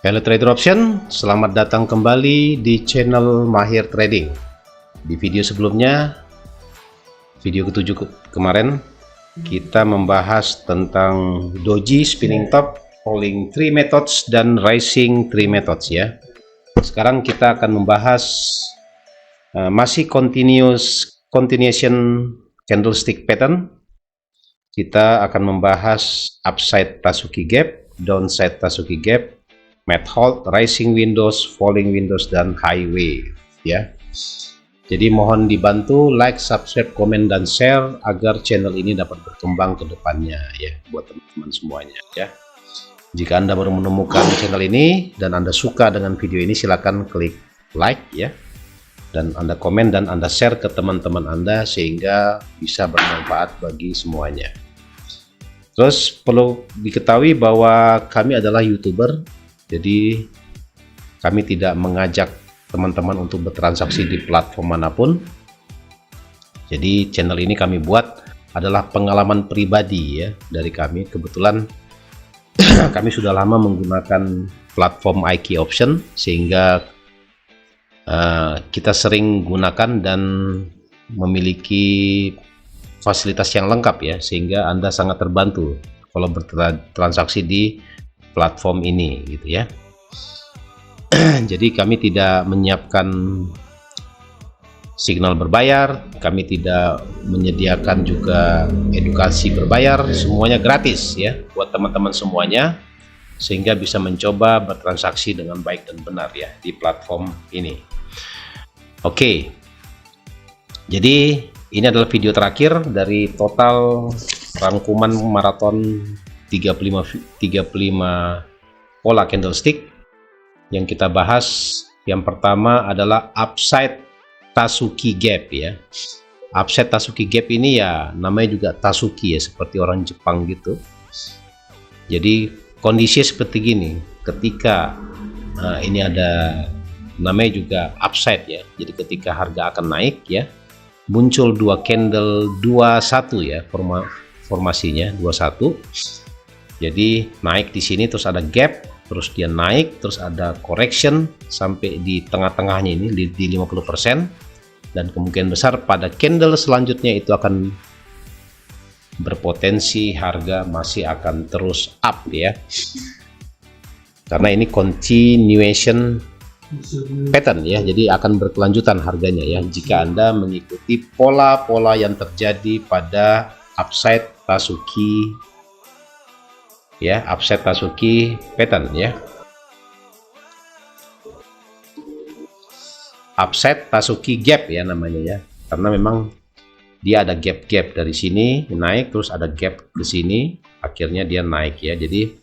Halo trader option, selamat datang kembali di channel Mahir Trading. Di video sebelumnya, video ke-7 kemarin, kita membahas tentang doji, spinning top, falling 3 methods, dan rising 3 methods ya. Sekarang kita akan membahas masih continuation candlestick pattern. Kita akan membahas upside Tatsuki gap, downside Tatsuki gap, mat hold, rising windows, falling windows, dan high wave ya. Jadi mohon dibantu like, subscribe, komen, dan share agar channel ini dapat berkembang ke depannya ya, buat teman-teman semuanya ya. Jika Anda baru menemukan channel ini dan Anda suka dengan video ini, silakan klik like ya, dan Anda komen dan Anda share ke teman-teman Anda sehingga bisa bermanfaat bagi semuanya. Terus perlu diketahui bahwa kami adalah YouTuber. Jadi kami tidak mengajak teman-teman untuk bertransaksi di platform manapun. Jadi channel ini kami buat adalah pengalaman pribadi ya dari kami. Kebetulan kami sudah lama menggunakan platform IK Option sehingga kita sering gunakan dan memiliki fasilitas yang lengkap ya, sehingga Anda sangat terbantu kalau bertransaksi di platform ini gitu ya. Jadi kami tidak menyiapkan signal berbayar, kami tidak menyediakan juga edukasi berbayar, semuanya gratis ya buat teman-teman semuanya, sehingga bisa mencoba bertransaksi dengan baik dan benar ya di platform ini. Oke, jadi ini adalah video terakhir dari total rangkuman maraton 35 pola candlestick yang kita bahas. Yang pertama adalah upside Tatsuki gap ya. Upside Tatsuki gap ini ya namanya juga Tatsuki ya, seperti orang Jepang gitu. Jadi kondisi seperti gini ketika ini ada namanya juga upside ya. Jadi ketika harga akan naik ya, muncul dua candle 21 ya, formasinya 21. Jadi naik di sini, terus ada gap, terus dia naik, terus ada correction sampai di tengah-tengahnya ini di 50%, dan kemungkinan besar pada candle selanjutnya itu akan berpotensi harga masih akan terus up ya, karena ini continuation pattern ya, jadi akan berkelanjutan harganya ya jika Anda mengikuti pola-pola yang terjadi pada upside Tatsuki ya, upside Tatsuki pattern ya. Upside Tatsuki gap ya namanya ya, karena memang dia ada gap-gap dari sini naik, terus ada gap ke sini, akhirnya dia naik ya. Jadi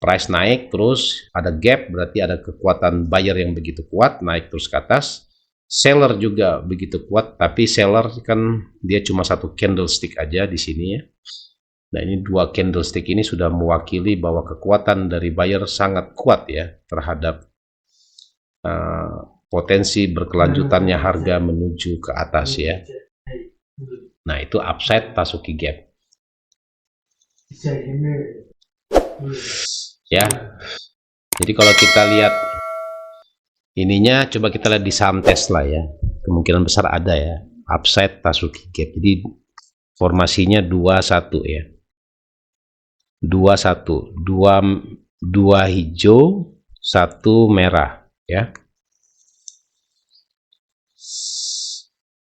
price naik, terus ada gap, berarti ada kekuatan buyer yang begitu kuat, naik terus ke atas. Seller juga begitu kuat, tapi seller kan dia cuma satu candlestick aja di sini ya. Nah, ini dua candlestick ini sudah mewakili bahwa kekuatan dari buyer sangat kuat ya terhadap potensi berkelanjutannya harga menuju ke atas ya. Nah, itu upside Tatsuki gap ya. Jadi kalau kita lihat ininya, coba kita lihat di saham Tesla ya, kemungkinan besar ada ya upside Tatsuki gap. Jadi formasinya 21 ya, 21, dua hijau, satu merah ya.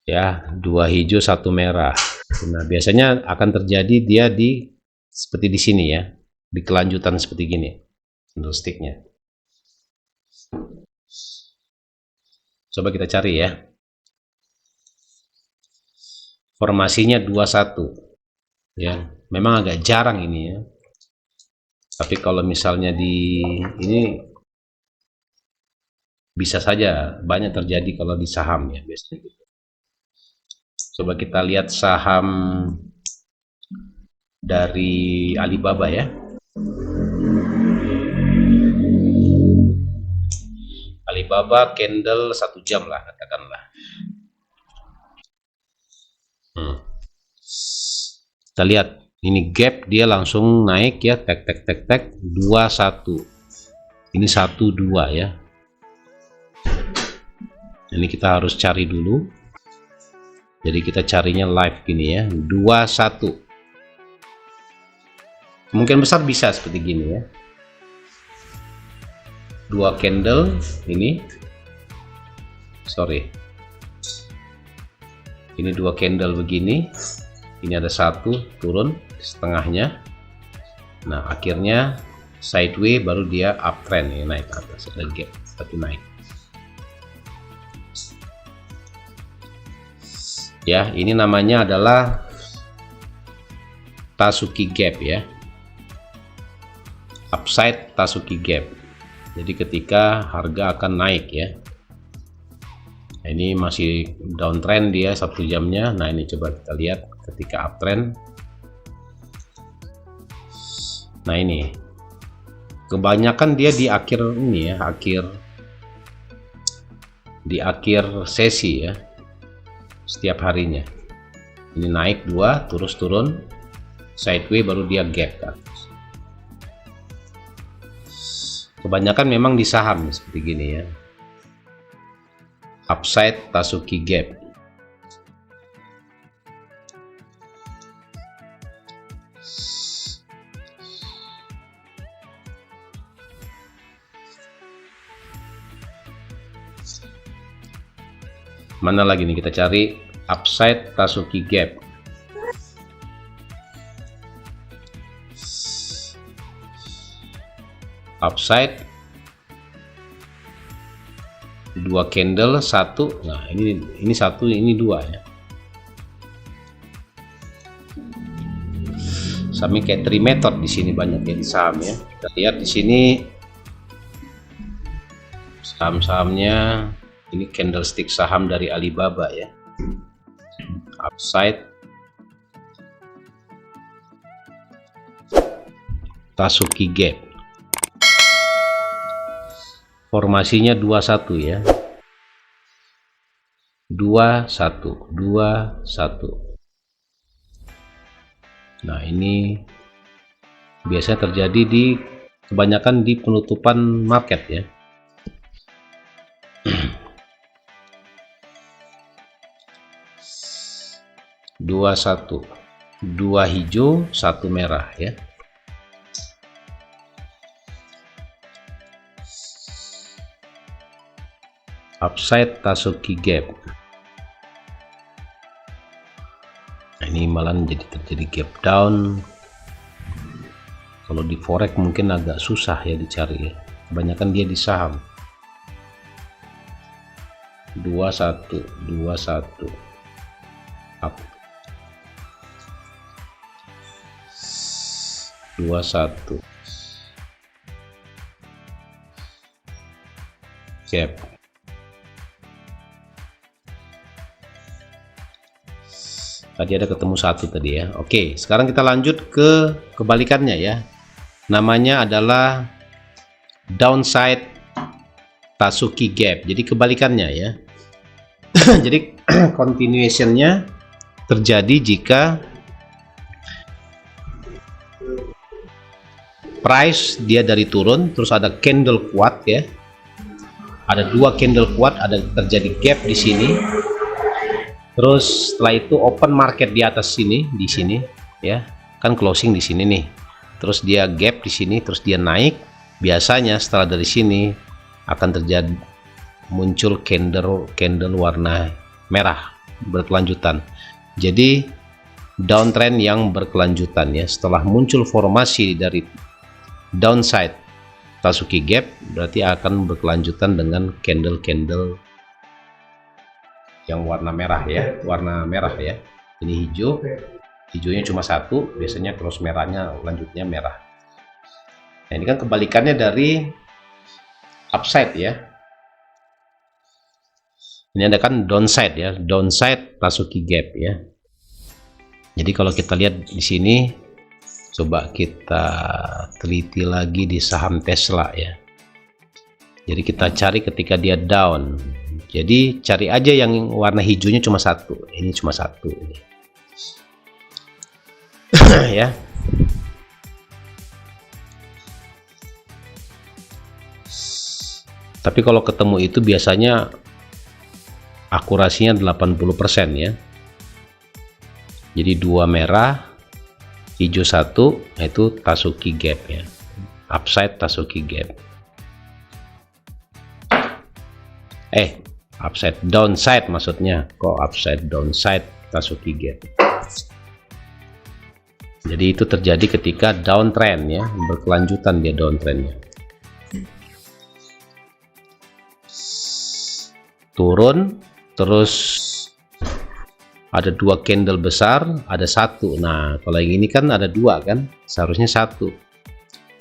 Ya, dua hijau, satu merah. Nah, biasanya akan terjadi dia di seperti di sini ya, di kelanjutan seperti gini candlesticknya. Coba kita cari ya. Formasinya 21 ya, memang agak jarang ini ya. Tapi kalau misalnya di ini Bisa saja, banyak terjadi kalau di saham ya biasanya gitu. Coba kita lihat saham dari Alibaba ya. Alibaba candle 1 jam lah katakanlah. Kita lihat ini gap, dia langsung naik ya, tek 21. Ini 12 ya. Ini kita harus cari dulu. Jadi kita carinya live gini ya, 21. Mungkin besar bisa seperti gini ya. 2 candle ini. Sorry. Ini 2 candle begini. Ini ada 1 turun setengahnya. Nah, akhirnya sideways baru dia uptrend ya, naik ke atas, ada gap tapi naik. Ya, ini namanya adalah Tasuki gap ya. Upside Tasuki gap. Jadi ketika harga akan naik ya. Nah, ini masih downtrend dia 1 jamnya. Nah, ini coba kita lihat ketika uptrend. Nah, ini kebanyakan dia di akhir ini ya, di akhir sesi ya, setiap harinya. Ini naik 2 terus turun sideways baru dia gap ke atas. Kebanyakan memang di saham seperti gini ya, upside Tasuki gap. Mana lagi nih, kita cari upside Tasuki gap. Upside 2 candle 1. Nah, ini 1, ini 2 ya. Sama kayak 3 method di sini banyak ya di saham ya. Kita lihat di sini saham-sahamnya. Ini candlestick saham dari Alibaba ya. Upside Tasuki gap. Formasinya 21 ya. 21, 21. Nah, ini biasanya terjadi di kebanyakan di penutupan market ya. 21, 2 hijau 1 merah ya. Upside Tasuki gap. Nah, ini malah terjadi gap down. Kalau di forex mungkin agak susah ya dicari ya, kebanyakan dia di saham. 21, 21 up, 21 gap. Tadi ada ketemu 1 tadi ya. Oke, sekarang kita lanjut ke kebalikannya ya. Namanya adalah downside Tasuki gap. Jadi kebalikannya ya. Jadi continuationnya terjadi jika price dia dari turun terus ada candle kuat ya, ada 2 candle kuat, ada terjadi gap di sini, terus setelah itu open market di atas sini, di sini ya kan, closing di sini nih, terus dia gap di sini, terus dia naik. Biasanya setelah dari sini akan terjadi muncul candle warna merah berkelanjutan. Jadi downtrend yang berkelanjutan ya. Setelah muncul formasi dari downside Tasuki gap, berarti akan berkelanjutan dengan candle yang warna merah ya, warna merah ya. Ini hijau, hijaunya cuma 1, biasanya cross merahnya lanjutnya merah. Nah, ini kan kebalikannya dari upside ya. Ini ada kan downside ya, downside Tasuki gap ya. Jadi kalau kita lihat di sini, coba kita teliti lagi di saham Tesla ya. Jadi kita cari ketika dia down. Jadi cari aja yang warna hijaunya cuma satu. Ini cuma satu ini. Ya. Tapi kalau ketemu itu biasanya akurasinya 80% ya. Jadi dua merah, hijau satu, itu Tasuki gap ya. Upside Tasuki gap. Upside downside maksudnya. Kok upside downside Tasuki gap. Jadi itu terjadi ketika downtrend ya, berkelanjutan dia downtrendnya. Turun, terus ada dua candle besar, ada satu. Nah, kalau yang ini kan ada dua kan, seharusnya satu.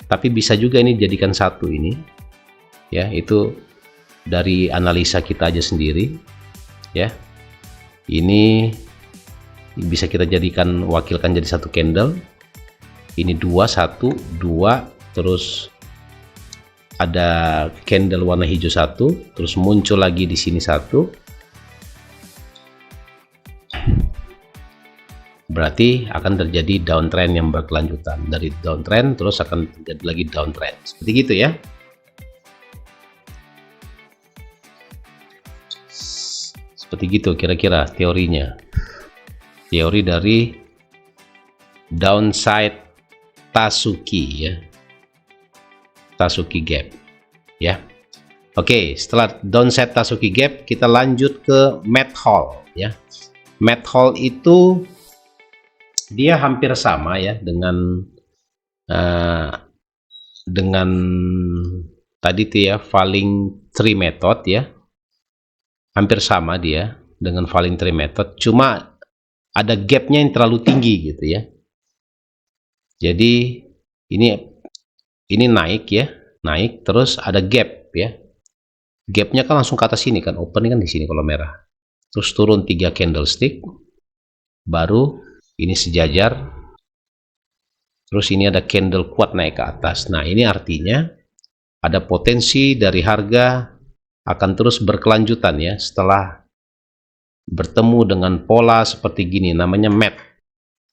Tapi bisa juga ini jadikan satu ini. Ya, itu dari analisa kita aja sendiri. Ya, ini bisa kita jadikan, wakilkan jadi satu candle. Ini dua, satu, dua, terus ada candle warna hijau satu, terus muncul lagi di sini satu. Berarti akan terjadi downtrend yang berkelanjutan. Dari downtrend terus akan terjadi lagi downtrend. Seperti gitu ya. Seperti gitu kira-kira teorinya. Teori dari downside Tasuki ya. Tasuki gap ya. Oke, setelah downside Tasuki gap kita lanjut ke Math-Hall ya. Math-Hall itu dia hampir sama ya dengan tadi tuh ya, falling tree method ya. Hampir sama dia dengan falling tree method, cuma ada gapnya yang terlalu tinggi gitu ya. Jadi ini naik ya, naik terus ada gap ya. Gapnya kan langsung ke atas sini kan, open kan di sini kalau merah. Terus turun 3 candlestick, baru ini sejajar. Terus ini ada candle kuat naik ke atas. Nah, ini artinya ada potensi dari harga akan terus berkelanjutan ya setelah bertemu dengan pola seperti gini, namanya Math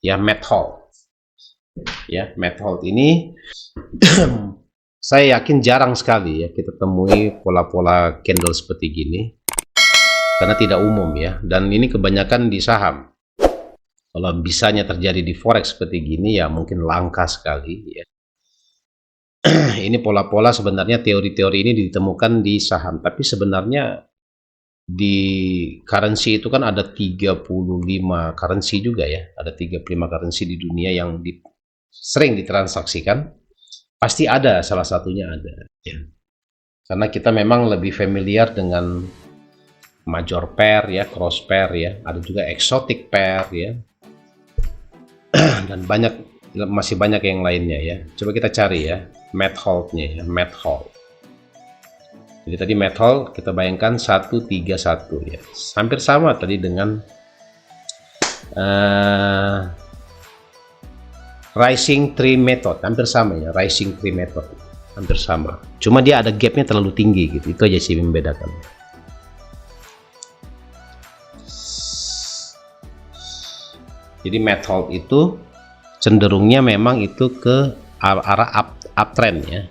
ya, Math-Hall ya. Math-Hall ini saya yakin jarang sekali ya kita temui pola-pola candle seperti gini, karena tidak umum ya, dan ini kebanyakan di saham. Kalau bisanya terjadi di forex seperti gini ya mungkin langka sekali ya. Ini pola-pola sebenarnya, teori-teori ini ditemukan di saham, tapi sebenarnya di currency itu kan ada 35 currency juga ya, ada 35 currency di dunia yang sering ditransaksikan. Pasti ada, salah satunya ada ya. Karena kita memang lebih familiar dengan major pair ya, cross pair ya, ada juga exotic pair ya. Dan masih banyak yang lainnya ya. Coba kita cari ya Math-Hall-nya ya, Math-Hall. Jadi tadi Math-Hall kita bayangkan 131 ya, hampir sama tadi dengan rising tree method, hampir sama ya, rising tree method hampir sama, cuma dia ada gapnya terlalu tinggi gitu, itu aja sih membedakan. Jadi Math-Hall itu cenderungnya memang itu ke arah uptrend ya,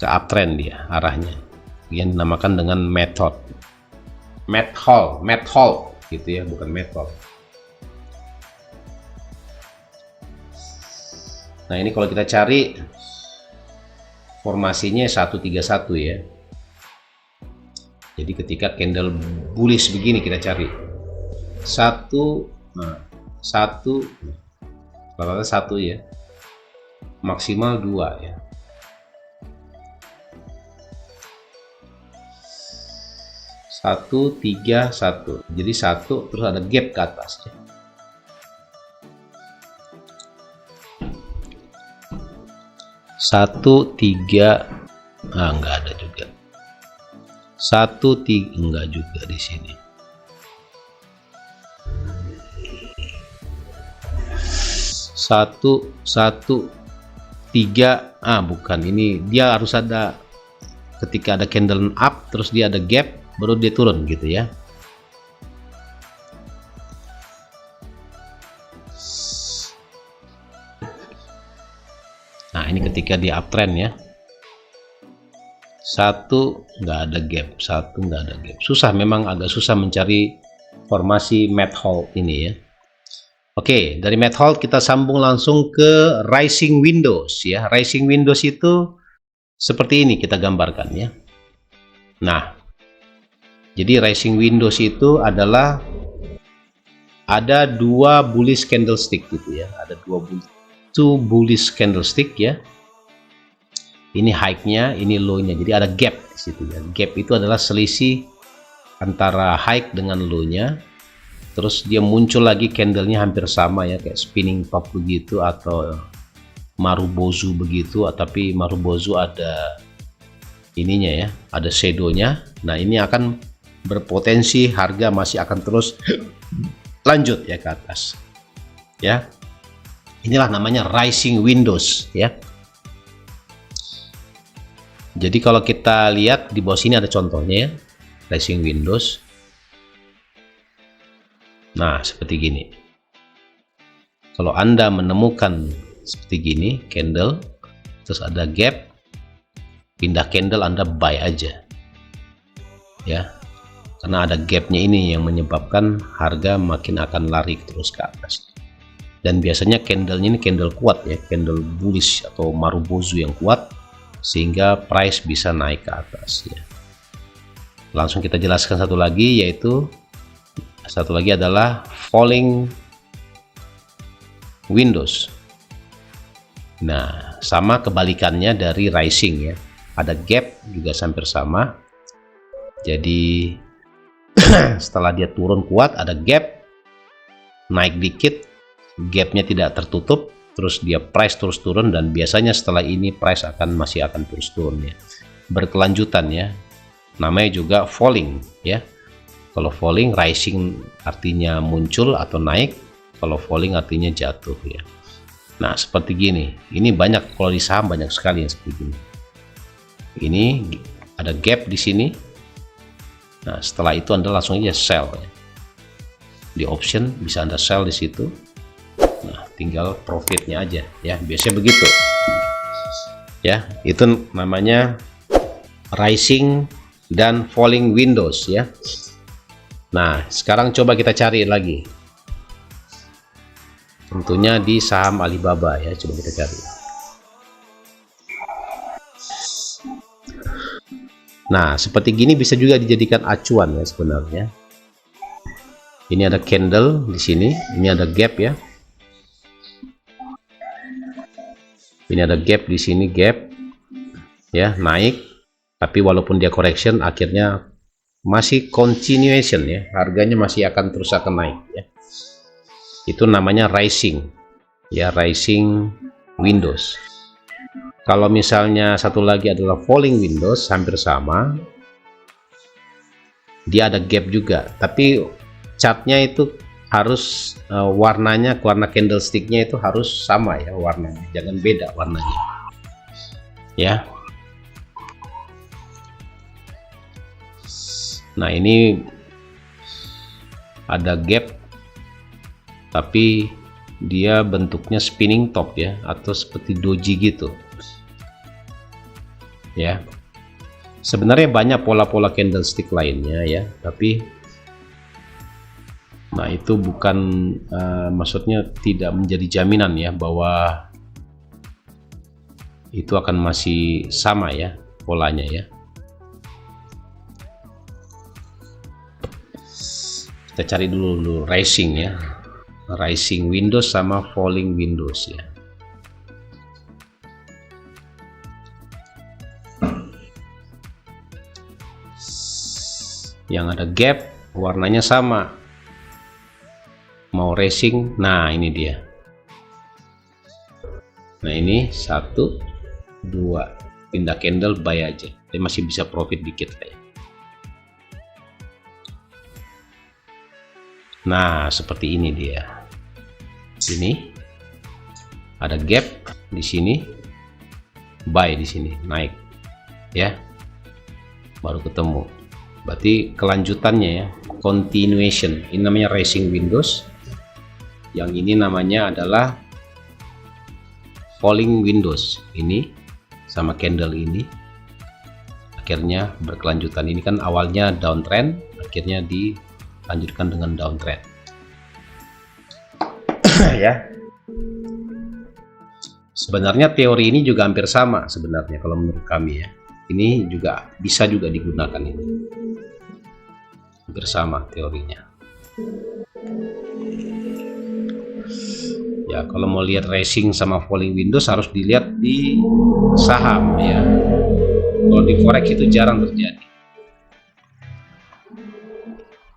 ke uptrend dia arahnya, yang dinamakan dengan Math-Hall gitu ya, bukan Math-Hall. Nah, ini kalau kita cari formasinya 131 ya. Jadi ketika candle bullish begini kita cari satu ya, maksimal 2 ya. Satu, 3, 1. Jadi 1 terus ada gap ke atas ya. Satu, 3, nggak ada juga. 1 3 enggak juga di sini. 1 1 3 bukan, ini dia harus ada ketika ada candle up terus dia ada gap baru dia turun gitu ya. Nah, ini ketika dia uptrend ya. 1 nggak ada gap, 1 nggak ada gap. Susah, memang agak susah mencari formasi mat hold ini ya. Oke, dari mat hold kita sambung langsung ke rising windows ya. Rising windows itu seperti ini kita gambarkan ya. Nah, jadi rising windows itu adalah ada 2 bullish candlestick gitu ya. Ada 2 bullish candlestick ya. Ini high-nya, ini low-nya. Jadi ada gap di situ ya. Gap itu adalah selisih antara high dengan low-nya. Terus dia muncul lagi candlenya hampir sama ya, kayak spinning top begitu atau marubozu begitu. Tapi marubozu ada ininya ya, ada shadow-nya. Nah, ini akan berpotensi harga masih akan terus lanjut ya ke atas. Ya. Inilah namanya rising windows ya. Jadi kalau kita lihat di bawah sini ada contohnya ya, rising windows. Nah, seperti gini. Kalau Anda menemukan seperti gini, candle, terus ada gap, pindah candle Anda buy aja. Ya. Karena ada gapnya ini yang menyebabkan harga makin akan lari terus ke atas. Dan biasanya candlenya ini candle kuat ya, candle bullish atau marubozu yang kuat, sehingga price bisa naik ke atas ya. Langsung kita jelaskan satu lagi, yaitu satu lagi adalah falling windows. Nah, sama kebalikannya dari rising ya, ada gap juga hampir sama. Jadi setelah dia turun kuat ada gap, naik dikit, gapnya tidak tertutup, terus dia price terus turun, dan biasanya setelah ini price masih akan terus turun ya, berkelanjutan ya. Namanya juga falling ya. Kalau falling, rising artinya muncul atau naik, kalau falling artinya jatuh ya. Nah, seperti gini, ini banyak, kalau di saham banyak sekali yang seperti gini. Ini ada gap di sini. Nah, setelah itu Anda langsung aja sell ya. Di option bisa Anda sell di situ. Nah, tinggal profitnya aja ya, biasanya begitu ya. Itu namanya rising dan falling windows ya. Nah, sekarang coba kita cari lagi, tentunya di saham Alibaba ya. Coba kita cari. Nah, seperti gini bisa juga dijadikan acuan ya sebenarnya. Ini ada candle di sini, ini ada gap ya. Ini ada gap di sini, gap ya, naik, tapi walaupun dia correction akhirnya masih continuation ya, harganya masih akan terus akan naik ya. Itu namanya rising ya, rising windows. Kalau misalnya satu lagi adalah falling windows, hampir sama, dia ada gap juga, tapi chartnya itu harus warnanya, warna candlesticknya itu harus sama ya warnanya, jangan beda warnanya ya. Nah, ini ada gap tapi dia bentuknya spinning top ya, atau seperti doji gitu ya. Sebenarnya banyak pola-pola candlestick lainnya ya, tapi nah itu bukan maksudnya tidak menjadi jaminan ya bahwa itu akan masih sama ya polanya ya. Kita cari dulu rising ya, rising windows sama falling windows ya. Yang ada gap warnanya sama, mau racing. Nah, ini dia. Nah, ini 1 2 pindah candle buy aja, dia masih bisa profit dikit kayak. Nah, seperti ini dia. Ini ada gap di sini, buy di sini, naik ya, baru ketemu. Berarti kelanjutannya ya, continuation. Ini namanya rising windows, yang ini namanya adalah falling windows. Ini sama candle ini akhirnya berkelanjutan. Ini kan awalnya downtrend, akhirnya dilanjutkan dengan downtrend. Ya, sebenarnya teori ini juga hampir sama sebenarnya kalau menurut kami ya. Ini juga bisa juga digunakan, ini hampir sama teorinya. Ya, kalau mau lihat rising sama falling windows harus dilihat di saham ya. Kalau di forex itu jarang terjadi,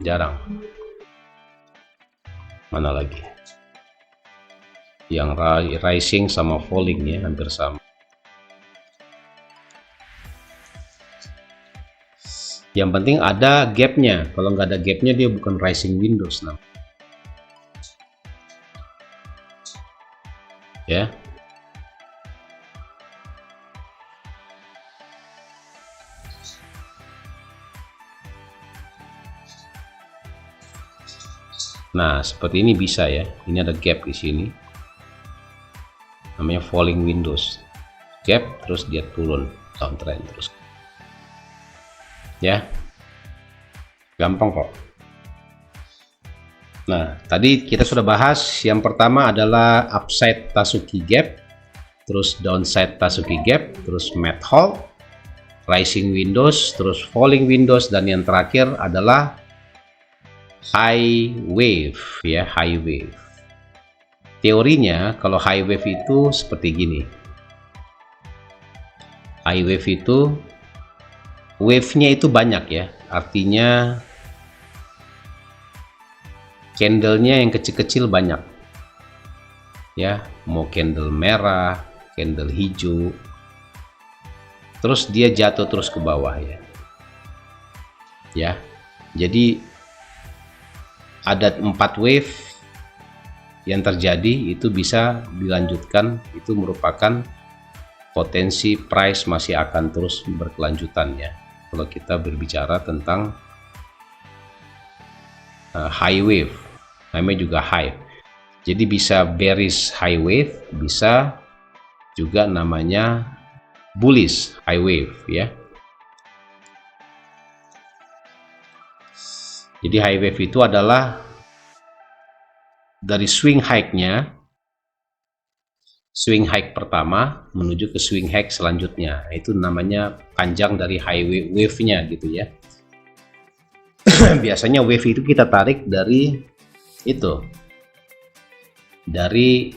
jarang. Mana lagi yang rising sama falling ya, hampir sama. Yang penting ada gapnya. Kalau nggak ada gapnya dia bukan rising windows ya. Nah, seperti ini bisa ya. Ini ada gap di sini, namanya falling windows. Gap, terus dia turun downtrend terus ya, gampang kok. Nah, tadi kita sudah bahas yang pertama adalah upside Tasuki gap, terus downside Tasuki gap, terus mat halt, rising windows, terus falling windows, dan yang terakhir adalah high wave ya, high wave. Teorinya kalau high wave itu seperti gini. High wave itu wave-nya itu banyak ya, artinya candlenya yang kecil-kecil banyak ya, mau candle merah, candle hijau, terus dia jatuh terus ke bawah ya. Jadi ada 4 wave yang terjadi, itu bisa dilanjutkan, itu merupakan potensi price masih akan terus berkelanjutan ya. Kalau kita berbicara tentang high wave, namanya juga high. Jadi bisa bearish high wave, bisa juga namanya bullish high wave ya. Jadi high wave itu adalah dari swing high-nya, swing high pertama menuju ke swing high selanjutnya. Itu namanya panjang dari high wave-nya gitu ya. Biasanya wave itu kita tarik dari itu, dari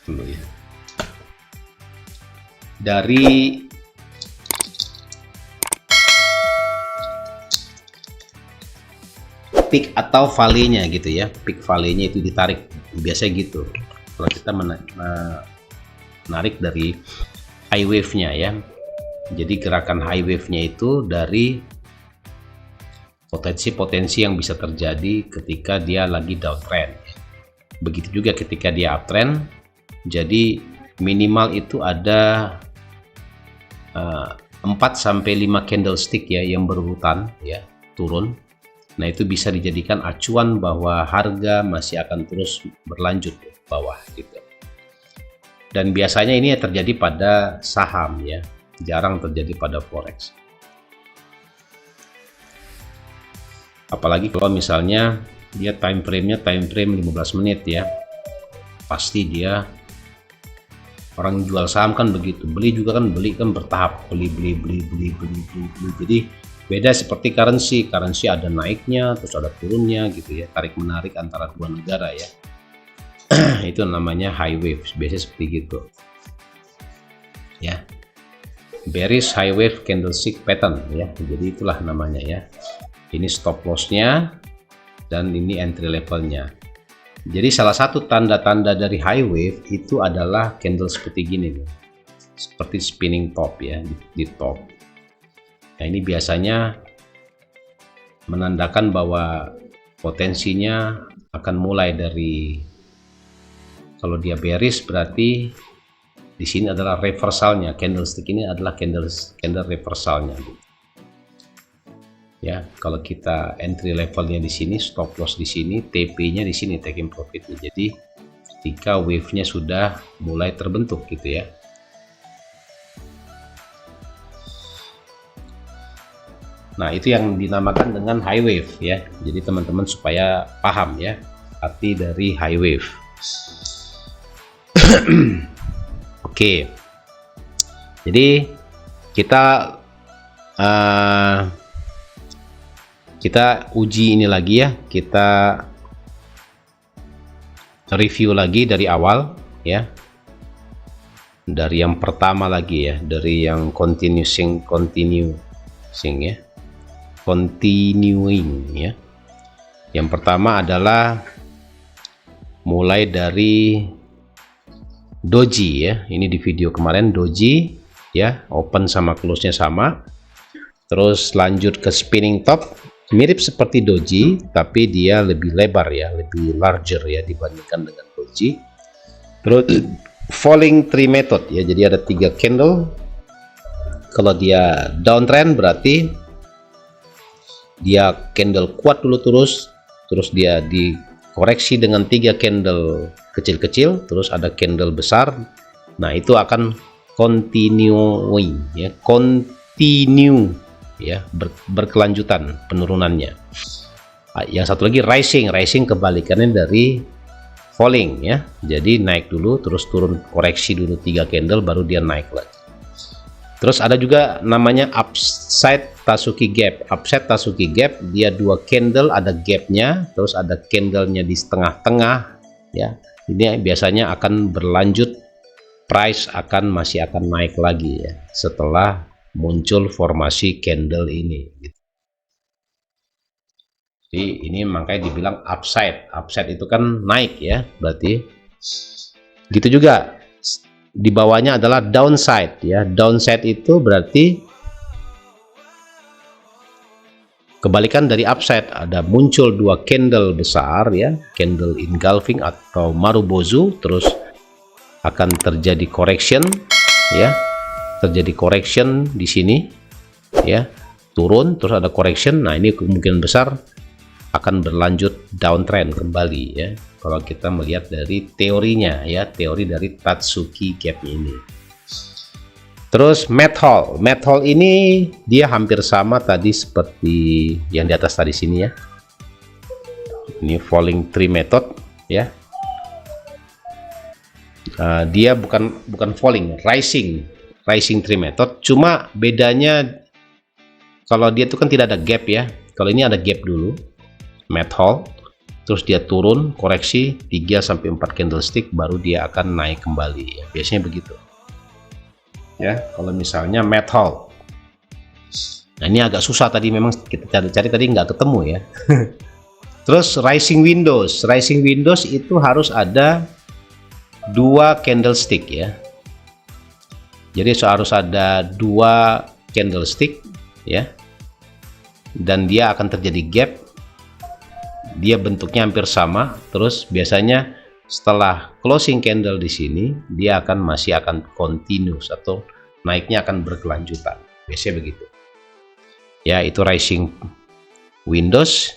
dulu ya, dari peak atau valley-nya gitu ya. Peak valley-nya itu ditarik, biasanya gitu kalau kita menarik dari high wave-nya ya. Jadi gerakan high wave-nya itu dari potensi-potensi yang bisa terjadi ketika dia lagi downtrend. Begitu juga ketika dia uptrend. Jadi minimal itu ada 4 sampai 5 candlestick ya yang berurutan ya turun. Nah, itu bisa dijadikan acuan bahwa harga masih akan terus berlanjut ke bawah gitu. Dan biasanya ini terjadi pada saham ya, jarang terjadi pada forex. Apalagi kalau misalnya dia time frame-nya time frame 15 menit ya. Pasti dia, orang jual saham kan begitu, beli juga kan, beli kan bertahap, beli. Jadi beda seperti currency ada naiknya terus ada turunnya gitu ya, tarik menarik antara dua negara ya. Itu namanya high wave, biasanya seperti gitu ya, bearish high wave candlestick pattern ya. Jadi itulah namanya ya. Ini stop loss-nya dan ini entry levelnya. Jadi salah satu tanda-tanda dari high wave itu adalah candle seperti gini nih, seperti spinning top ya, di top. Nah, ini biasanya menandakan bahwa potensinya akan mulai dari, kalau dia bearish berarti di sini adalah reversalnya. Candlestick ini adalah candle reversalnya. Ya, kalau kita entry levelnya di sini, stop loss di sini, TP-nya di sini, taking profitnya. Jadi ketika wave-nya sudah mulai terbentuk gitu ya. Nah, itu yang dinamakan dengan high wave ya. Jadi teman-teman supaya paham ya arti dari high wave. Oke. Jadi kita uji ini lagi ya, kita review lagi dari awal ya, dari yang pertama lagi ya, dari yang continuing ya. Yang pertama adalah mulai dari doji ya, ini di video kemarin doji ya, open sama close nya sama, terus lanjut ke spinning top, mirip seperti doji tapi dia lebih lebar ya, lebih larger ya dibandingkan dengan doji. Terus falling tree method ya, jadi ada 3 candle. Kalau dia downtrend berarti dia candle kuat dulu, terus dia dikoreksi dengan 3 candle kecil-kecil, terus ada candle besar. Nah, itu akan continuing ya, continue ya, berkelanjutan penurunannya. Yang satu lagi rising kebalikannya dari falling ya, jadi naik dulu terus turun, koreksi dulu 3 candle baru dia naik lagi. Terus ada juga namanya upside Tatsuki gap. Upside Tatsuki gap dia 2 candle, ada gapnya, terus ada candlenya di tengah-tengah ya. Ini biasanya akan berlanjut, price masih akan naik lagi ya setelah muncul formasi candle ini gitu. Jadi ini makanya dibilang upside itu kan naik ya, berarti gitu. Juga di bawahnya adalah downside ya. Downside itu berarti kebalikan dari upside, ada muncul 2 candle besar ya, candle engulfing atau marubozu, terus akan terjadi correction ya, terjadi correction di sini ya, turun terus ada correction. Nah, ini kemungkinan besar akan berlanjut downtrend kembali ya, kalau kita melihat dari teorinya ya, teori dari Tatsuki gap ini. Terus Math Hall ini dia hampir sama tadi seperti yang di atas tadi sini ya. Ini falling tree method ya. Dia bukan falling, rising tree method, cuma bedanya kalau dia itu kan tidak ada gap ya, kalau ini ada gap dulu, Math Hall, terus dia turun, koreksi 3-4 candlestick baru dia akan naik kembali ya, biasanya begitu ya kalau misalnya Math Hall. Nah, ini agak susah tadi, memang kita cari-cari tadi nggak ketemu ya. Terus rising windows itu harus ada 2 candlestick ya, jadi harus ada 2 candlestick ya, dan dia akan terjadi gap, dia bentuknya hampir sama. Terus biasanya setelah closing candle di sini dia masih akan continuous atau naiknya akan berkelanjutan, biasanya begitu ya. Itu rising windows.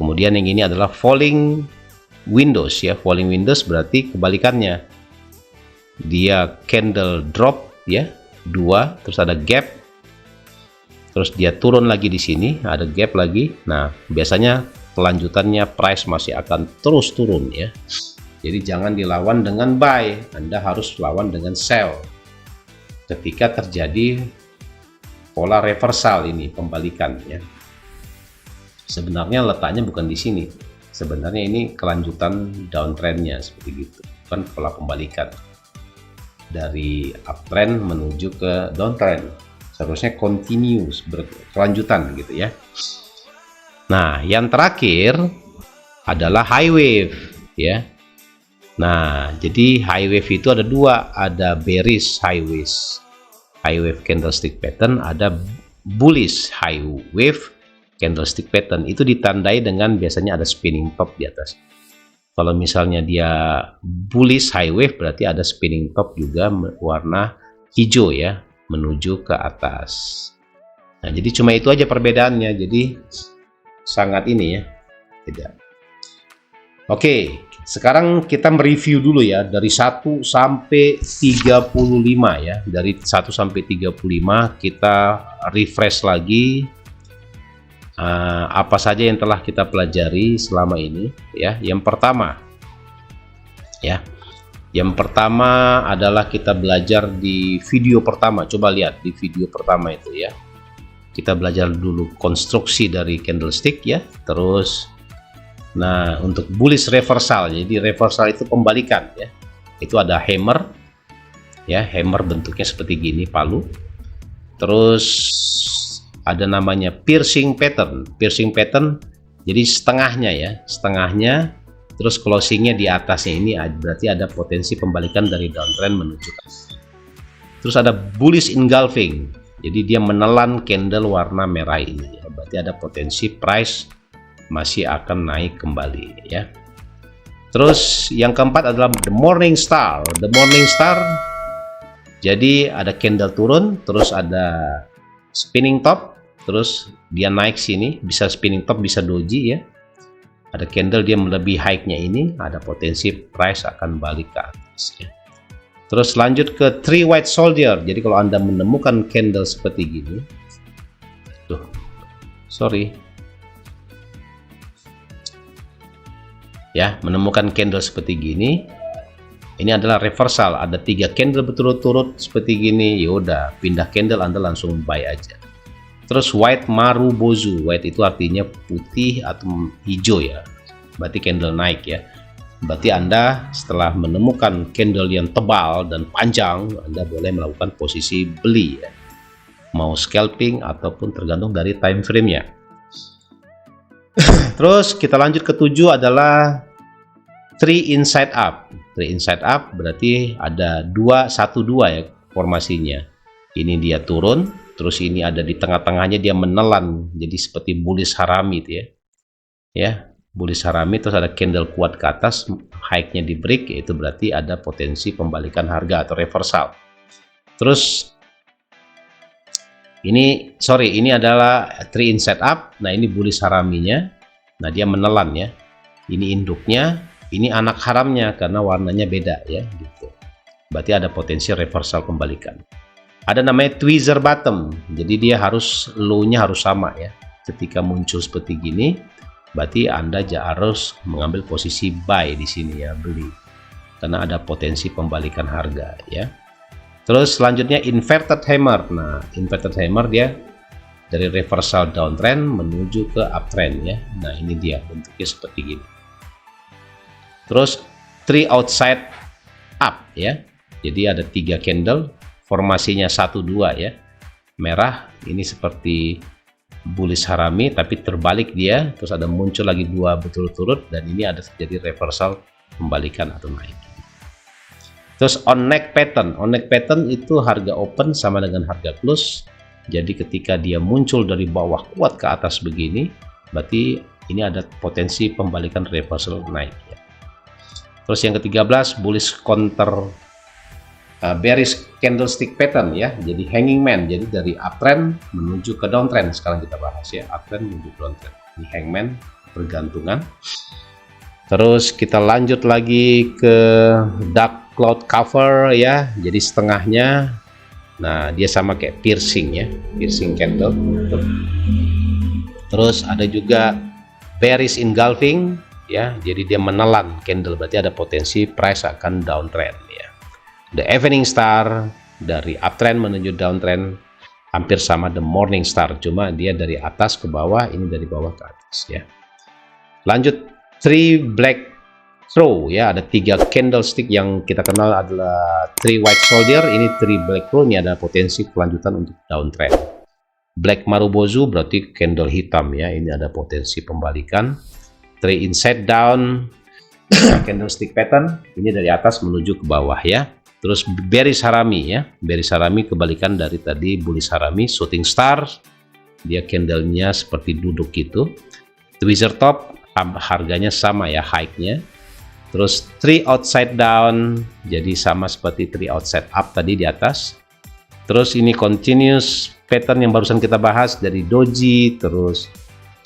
Kemudian yang ini adalah falling windows ya. Falling windows berarti kebalikannya, dia candle drop ya, 2, terus ada gap, terus dia turun lagi di sini, ada gap lagi. Nah, biasanya kelanjutannya price masih akan terus turun ya. Jadi jangan dilawan dengan buy, Anda harus lawan dengan sell ketika terjadi pola reversal ini, pembalikan ya. Sebenarnya letaknya bukan di sini, sebenarnya ini kelanjutan downtrendnya seperti gitu, bukan pola pembalikan dari uptrend menuju ke downtrend. Seharusnya continuous, berkelanjutan gitu ya. Nah, yang terakhir adalah high wave ya. Nah, jadi high wave itu ada 2, ada bearish high wave candlestick pattern, ada bullish high wave candlestick pattern itu ditandai dengan biasanya ada spinning top di atas. Kalau misalnya dia bullish high wave berarti ada spinning top juga warna hijau ya menuju ke atas. Nah, jadi cuma itu aja perbedaannya. Jadi sangat ini ya. Tidak. Oke, sekarang kita mereview dulu ya dari 1 sampai 35 ya. Dari 1 sampai 35 kita refresh lagi apa saja yang telah kita pelajari selama ini ya. Yang pertama adalah kita belajar di video pertama. Coba lihat di video pertama itu ya. Kita belajar dulu konstruksi dari candlestick ya. Terus nah, untuk bullish reversal. Jadi reversal itu pembalikan ya. Itu ada hammer ya, hammer bentuknya seperti gini, palu. Terus ada namanya piercing pattern. Piercing pattern jadi setengahnya ya, setengahnya terus closingnya di atasnya. Ini berarti ada potensi pembalikan dari downtrend menuju ke atas. Terus ada bullish engulfing, jadi dia menelan candle warna merah ini ya. Berarti ada potensi price masih akan naik kembali ya. Terus yang keempat adalah the morning star. The morning star jadi ada candle turun, terus ada spinning top, terus dia naik sini, bisa spinning top, bisa doji ya. Ada candle dia melebihi high-nya ini, ada potensi price akan balik ke atas ya. Terus lanjut ke three white soldier. Jadi kalau Anda menemukan candle seperti gini, tuh, sorry ya, menemukan candle seperti gini, ini adalah reversal. Ada 3 candle berturut-turut seperti gini, yaudah pindah candle, Anda langsung buy aja. Terus white marubozu, white itu artinya putih atau hijau ya, berarti candle naik ya. Berarti Anda setelah menemukan candle yang tebal dan panjang, Anda boleh melakukan posisi beli ya, mau scalping ataupun tergantung dari time frame-nya. Terus kita lanjut ke 7 adalah 3 inside up. 3 inside up berarti ada 2 1 2 ya formasinya. Ini dia turun, terus ini ada di tengah-tengahnya dia menelan, jadi seperti bullish harami itu ya. Ya, bullish harami, terus ada candle kuat ke atas, high-nya di break, itu berarti ada potensi pembalikan harga atau reversal. Terus ini adalah 3 inside up. Nah, ini bullish haraminya. Nah, dia menelan ya. Ini induknya, ini anak haramnya karena warnanya beda ya gitu. Berarti ada potensi reversal kembalikan. Ada namanya tweezer bottom. Jadi dia harus low-nya harus sama ya. Ketika muncul seperti gini, berarti Anda harus mengambil posisi buy di sini ya, beli. Karena ada potensi pembalikan harga ya. Terus selanjutnya inverted hammer. Nah, inverted hammer dia dari reversal downtrend menuju ke uptrend ya. Nah, ini dia bentuknya seperti gini. Terus 3 outside up ya. Jadi ada 3 candle, formasinya 1 2 ya. Merah ini seperti bullish harami tapi terbalik dia, terus ada muncul lagi 2 berturut-turut dan ini ada terjadi reversal kembalikan atau naik. Terus on neck pattern. On neck pattern itu harga open sama dengan harga close. Jadi ketika dia muncul dari bawah kuat ke atas begini, berarti ini ada potensi pembalikan reversal naik ya. Terus yang ke-13 bullish counter bearish candlestick pattern ya. Jadi hanging man, jadi dari uptrend menuju ke downtrend. Sekarang kita bahas ya, uptrend menuju downtrend. Ini hangman, pergantungan. Terus kita lanjut lagi ke dark cloud cover ya. Jadi setengahnya, nah dia sama kayak piercing ya, piercing candle. Terus ada juga bearish engulfing ya. Jadi dia menelan candle, berarti ada potensi price akan downtrend ya. The evening star dari uptrend menuju downtrend hampir sama the morning star, cuma dia dari atas ke bawah, ini dari bawah ke atas ya. Lanjut 3 black throw ya, ada 3 candlestick yang kita kenal adalah 3 white soldier, ini 3 black throw, ini ada potensi kelanjutan untuk downtrend. Black marubozu berarti candle hitam ya, ini ada potensi pembalikan. 3 inside down candlestick pattern, ini dari atas menuju ke bawah ya. Terus Bearish Harami ya, Bearish Harami kebalikan dari tadi Bullish Harami. Shooting Star, dia candlenya seperti duduk gitu. Tweezer Top, harganya sama ya, high-nya. Terus 3 outside down, jadi sama seperti 3 outside up tadi di atas. Terus ini continuous pattern yang barusan kita bahas dari doji, terus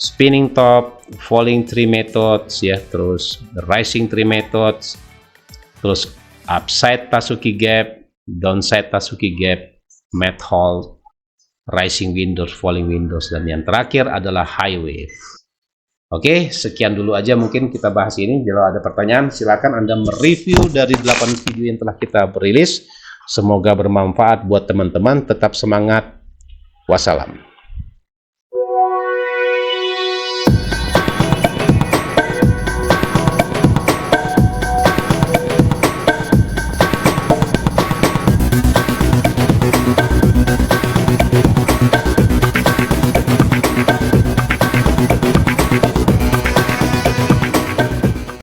spinning top, falling tree methods ya, terus rising tree methods, terus upside Tatsuki gap, downside Tatsuki gap, mat hold, rising windows, falling windows, dan yang terakhir adalah high wave. Oke, sekian dulu aja mungkin kita bahas ini. Kalau ada pertanyaan silakan Anda mereview dari 8 video yang telah kita rilis. Semoga bermanfaat buat teman-teman. Tetap semangat. Wassalam.